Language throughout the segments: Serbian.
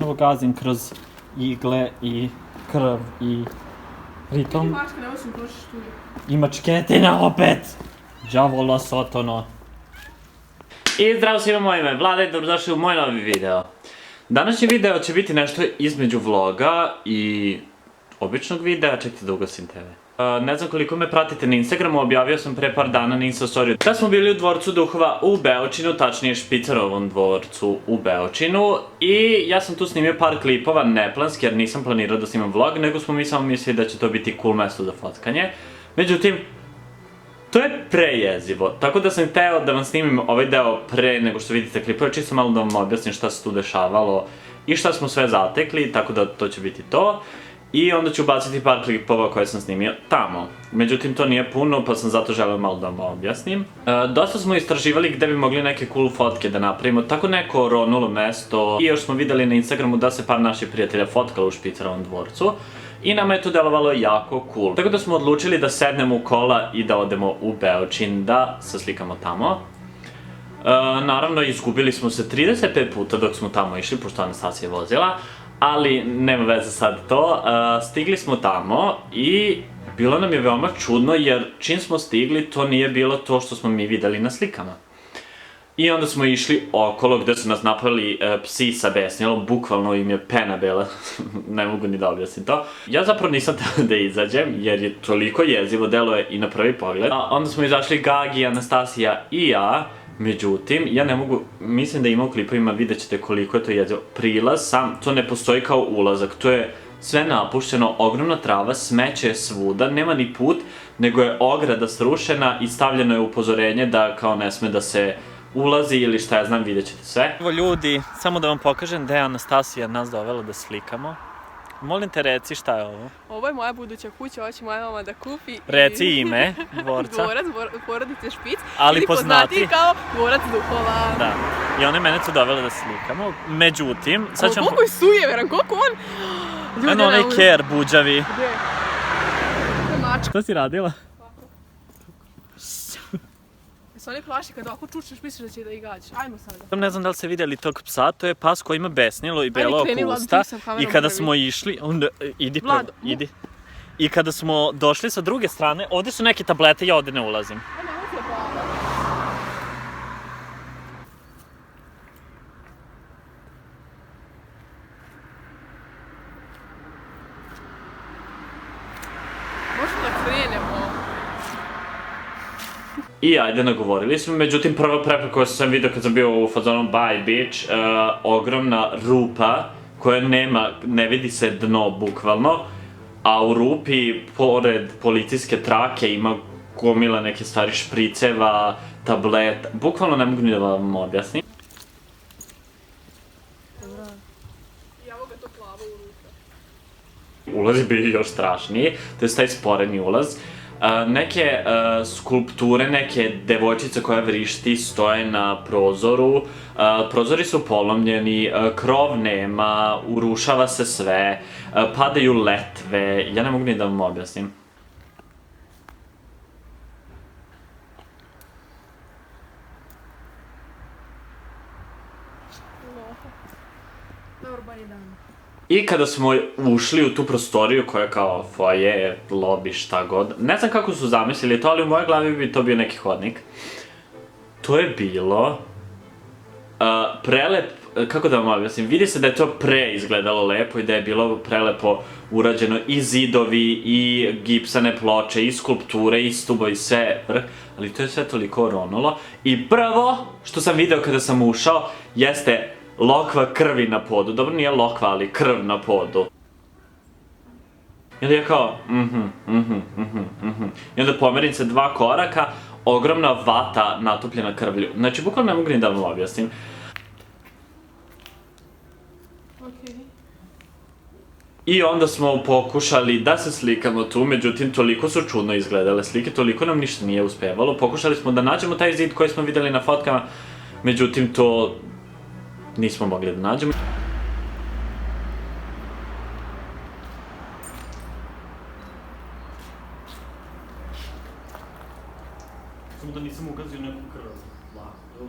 Evo gazim kroz igle i krv i ritom. Ti mačka, nemoj se utrošiš tu. I mačketina opet! Đavola sotono. I zdravo svima, moje ime Vlada i dobrodošli u moj novi video. Današnji video će biti nešto između vloga i običnog videa. Čekajte da ugasim TV. Ne znam koliko me pratite na Instagramu, objavio sam pre par dana na Insta storiju da smo bili u dvorcu duhova u Beočinu, tačnije Špicarovom dvorcu u Beočinu. I ja sam tu snimio par klipova, neplanski, jer nisam planirao da snimam vlog, nego smo mi samo mislili da će to biti cool mesto za fotkanje. Međutim, to je prejezivo, tako da sam hteo da vam snimim ovaj deo pre nego što vidite klipove, čisto malo da vam objasnim šta se tu dešavalo i šta smo sve zatekli, tako da to će biti to. I onda ću ubaciti par klipova koje sam snimio tamo. Međutim, to nije puno, pa sam zato želeo malo da vam objasnim. Dosta smo istraživali gde bi mogli neke cool fotke da napravimo, tako neko ronulo mesto. I još smo videli na Instagramu da se par naših prijatelja fotkalo u Špicarovom dvorcu. I nama je to delovalo jako cool. Tako da smo odlučili da sednemo u kola i da odemo u Beočin, da se slikamo tamo. Naravno, izgubili smo se 35 puta dok smo tamo išli, pošto Anastasija je vozila. Ali, nema veze sad to, stigli smo tamo i bilo nam je veoma čudno jer čim smo stigli to nije bilo to što smo mi videli na slikama. I onda smo išli okolo gde su nas napali psi sa besnjelom, bukvalno im je pena bela, ne mogu ni da objasnim to. Ja zapravo nisam teo da izađem jer je toliko jezivo, deluje i na prvi pogled. Onda smo izašli Gagi, Anastasija i ja. Međutim, ja ne mogu, mislim da ima u klipovima, vidjet ćete koliko je to jezivo. Prilaz sam, to ne postoji kao ulazak, to je sve napušteno, ogromna trava, smeće je svuda, nema ni put, nego je ograda srušena i stavljeno je upozorenje da kao ne sme da se ulazi ili šta ja znam, vidjet ćete sve. Evo ljudi, samo da vam pokažem da je Anastasija nas dovela da slikamo. Molim te, reci šta je ovo? Ovo je moja buduća kuća, ovo će moja mama da kupi. Reci ime dvorca. Dvorac, porodice Špic. Ali ili poznatiji kao dvorac duhova. Da. I one mene su dovele da slikamo. Međutim, sad ćemo... Koliko je sujeveran, koliko on... Eno onaj ker buđavi. Gde? To je mačka. Šta si radila? Se oni plaši kada ovako čučneš, misliš da će da ih gađaš. Ajmo sada. Ne znam da li ste vidjeli tog psa, to je pas koji ima besnilo i belo oko usta. I kada smo išli, onda, idi prvo, idi. I kada smo došli sa druge strane, ovde su neke tablete, ja ovde ne ulazim. Možemo da krenemo. I ajde, nagovorili smo, međutim prva prepreka koju sam vidio kad sam bio u fazonu Bye Beach, ogromna rupa koja nema, ne vidi se dno bukvalno, a u rupi, pored policijske trake, ima gomila neke stvari, špriceva, tableta, bukvalno ne mogu ni da vam objasnim. I evo ga to plavo u ruke. Ulaz je bio još strašniji, to je taj sporeni ulaz. Neke skulpture, neke devojčice koja vrišti stoje na prozoru, prozori su polomljeni, krov nema, urušava se sve, padaju letve, ja ne mogu ni da vam objasnim. Dobar bolji dan. I kada smo ušli u tu prostoriju koja je kao foje, lobby, šta god, ne znam kako su zamislili to, ali u mojoj glavi bi to bio neki hodnik. To je bilo prelep, kako da vam objasnim, vidi se da je to pre izgledalo lepo i da je bilo prelepo urađeno i zidovi, i gipsane ploče, i skulpture, i stubovi, sve vrh, ali to je sve toliko ronulo. I prvo što sam video kada sam ušao jeste lokva krvi na podu. Dobro, nije lokva, ali krv na podu. I onda ja kao, I onda pomerim se 2 koraka, ogromna vata natopljena krvlju. Znači, bukvalno ne mogu ni da vam objasnim. I onda smo pokušali da se slikamo tu, međutim, toliko su čudno izgledale slike, toliko nam ništa nije uspevalo. Pokušali smo da nađemo taj zid koji smo videli na fotkama, međutim, to nismo mogli da nađemo. Samo da nisam ugazio neku krv. Lako.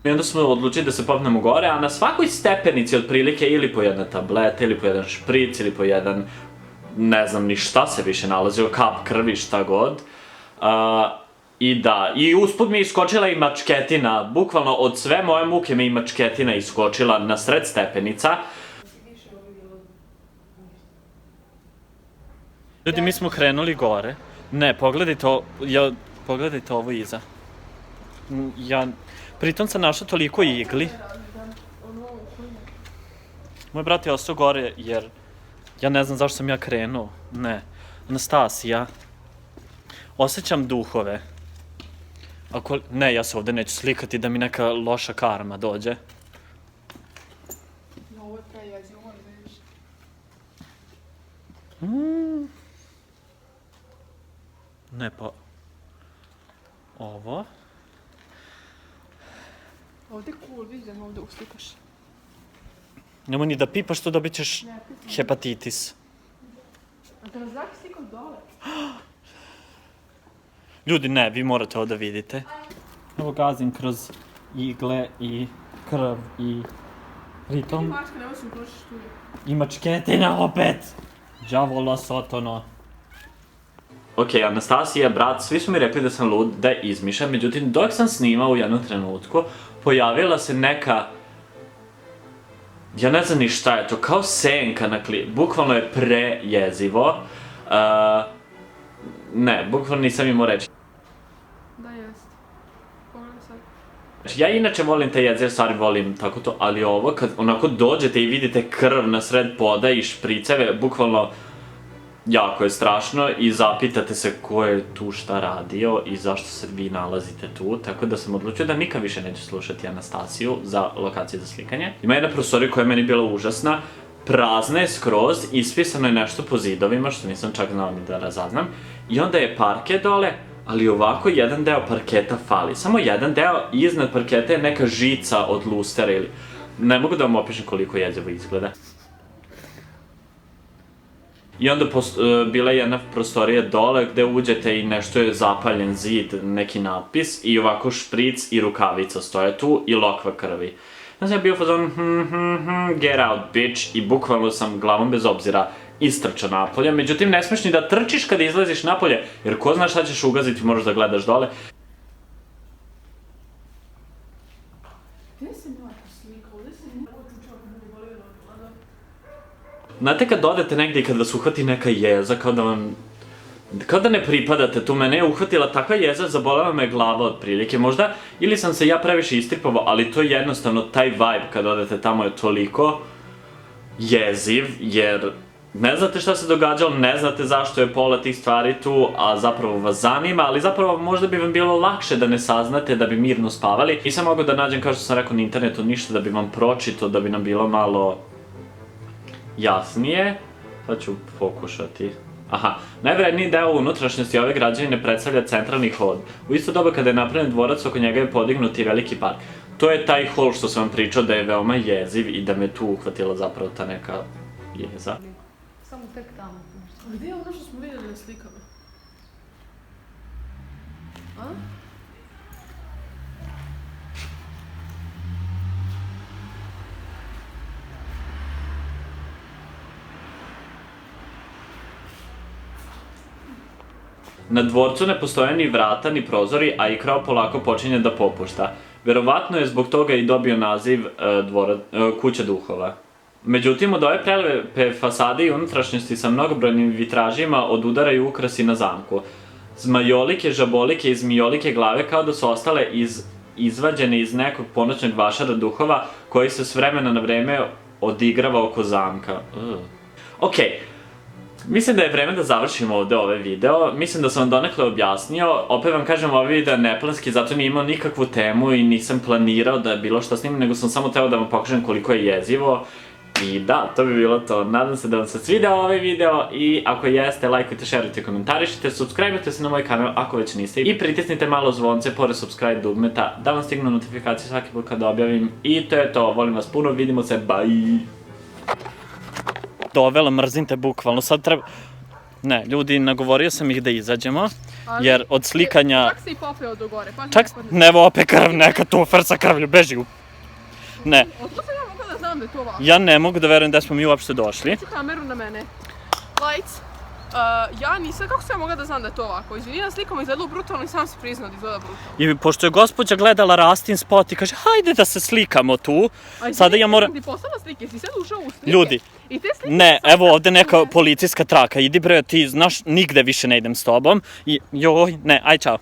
I onda smo odlučili da se popnemo gore, a na svakoj stepenici otprilike ili po jedna tableta, ili po jedan špric, ili po jedan, ne znam ni šta se više nalazio, kap krvi, šta god. I da, i usput mi je iskočila i mačketina, bukvalno od sve moje muke mi je i mačketina iskočila na sred stepenica. Ljudi, mi smo krenuli gore. Ne, pogledajte ovo iza. Pritom sam našao toliko igli. Moj brat je ostao gore jer ja ne znam zašto sam ja krenuo. Ne, Anastasija. Osjećam duhove. Ne, ja se ovde neću slikati da mi neka loša karma dođe. Ovo je prejezivo, moram da vidiš. Ne, pa... Ovo... Ovdje je cool, vidim, ovdje uslikaš. Nemoj ni da pipaš, to dobit ćeš hepatitis. A da nas zrak slikao dole? Ljudi, ne, vi morate ovo da vidite. Evo gazim kroz igle i krv i... Pritom... Mačka, nemoj se uprošiš tu. I mačketina opet! Đavola sotono. Ok, Anastasija, brat, svi su mi rekli da sam lud, da izmišljam, međutim, dok sam snimao u jednom trenutku, pojavila se neka... Ja ne znam ni šta je to, kao senka na klipu, bukvalno je prejezivo. Ne, bukvalno nisam imao reći. Da, jest. Pogledaj sad. Ja inače volim te jezive stvari, volim tako to, ali ovo, kad onako dođete i vidite krv na sred poda i špriceve, bukvalno jako je strašno i zapitate se ko je tu šta radio i zašto se vi nalazite tu, tako da sam odlučio da nikad više neću slušati Anastasiju za lokacije za slikanje. Ima jedna prostorija koja je meni bila užasna, prazna je skroz, ispisano je nešto po zidovima, što nisam čak znao ni da razaznam, i onda je parket dole, ali ovako jedan deo parketa fali, samo jedan deo i iznad parketa je neka žica od lustera ili... Ne mogu da vam opišem koliko jezivo izgleda. I onda bila je jedna prostorija dole gde uđete i nešto je zapaljen zid, neki natpis i ovako špric i rukavica stoje tu i lokva krvi. Ja sam bio fazon get out bitch i bukvalno sam glavom bez obzira istrčao napolje, međutim ne smeš ni da trčiš kada izlaziš napolje jer ko zna šta ćeš ugaziti, moraš da gledaš dole. Gdje se Marko slikao? Ovdje se Marko čučao kako bi volio da gleda. Znate kad odete negdje i kad vas uhvati neka jeza, kao da ne pripadate tu, mene je uhvatila takva jeza, zabolela me glava otprilike, možda, ili sam se ja previše istripovao, ali to je jednostavno, taj vibe kad odete tamo je toliko jeziv, jer ne znate šta se događalo, ne znate zašto je pola tih stvari tu, a zapravo vas zanima, ali zapravo možda bi vam bilo lakše da ne saznate, da bi mirno spavali. Nisam mogao da nađem, kao što sam rekao, na internetu ništa da bi vam pročitao, da bi nam bilo malo jasnije. Sad ću pokušati. Aha, najvredniji deo unutrašnjosti ove građevine predstavlja centralni hod. U isto doba kada je napravljen dvorac, oko njega je podignut i veliki park. To je taj hol što sam vam pričao da je veoma jeziv i da me tu uhvatila zapravo ta neka jeza. Samo tek tamo. A gdje je ono što smo vidjeli na slikama? A? Na dvorcu ne postoje ni vrata, ni prozori, a i krov polako počinje da popušta. Verovatno je zbog toga i dobio naziv Kuća duhova. Međutim, od ove prelepe fasade i unutrašnjosti sa mnogobrojnim vitražima odudaraju ukrasi na zamku. Zmajolike, žabolike i zmijolike glave kao da su ostale izvađene iz nekog ponoćnog vašara duhova koji se s vremena na vreme odigrava oko zamka. Okej. Mislim da je vreme da završimo ovde ovaj video, mislim da sam vam donekle objasnio, opet vam kažem ovaj video je neplanski, zato nije imao nikakvu temu i nisam planirao da je bilo šta snimim, nego sam samo teo da vam pokažem koliko je jezivo. I da, to bi bilo to, nadam se da vam se svideo ovaj video i ako jeste, lajkujte, šerujte, komentarišite, subscribe-ujte se na moj kanal ako već niste i pritisnite malo zvonce pored subscribe dugmeta da vam stignu notifikacije svaki put kada objavim i to je to, volim vas puno, vidimo se, bye! Dovela, mrzim te bukvalno, sad treba... Ne, ljudi, nagovorio sam ih da izađemo. Ali- jer od slikanja... Čak se i popeo do gore, pa Čak, ne opet krv, neka tu frca krvlju, beži u... Ne, Otko sam ja mogla da znam da je to ovako? ja ne mogu da verujem da smo mi uopšte došli. Ću kameru na mene. Lights. Ja nisam, kako sam ja mogla da znam da je to ovako? Izvini, na slikama izgledalo brutalno i sam se priznao da izgleda brutalno. I pošto je gospođa gledala Rastin spot i kaže, hajde da se slikamo tu, sada ja moram... Ti poslala slike, si sad ušao u slike? Ljudi, I te slike ne, sad evo ovde neka ne. policijska traka, idi bre, ti znaš, nigde više ne idem s tobom. I joj, ne, aj čao.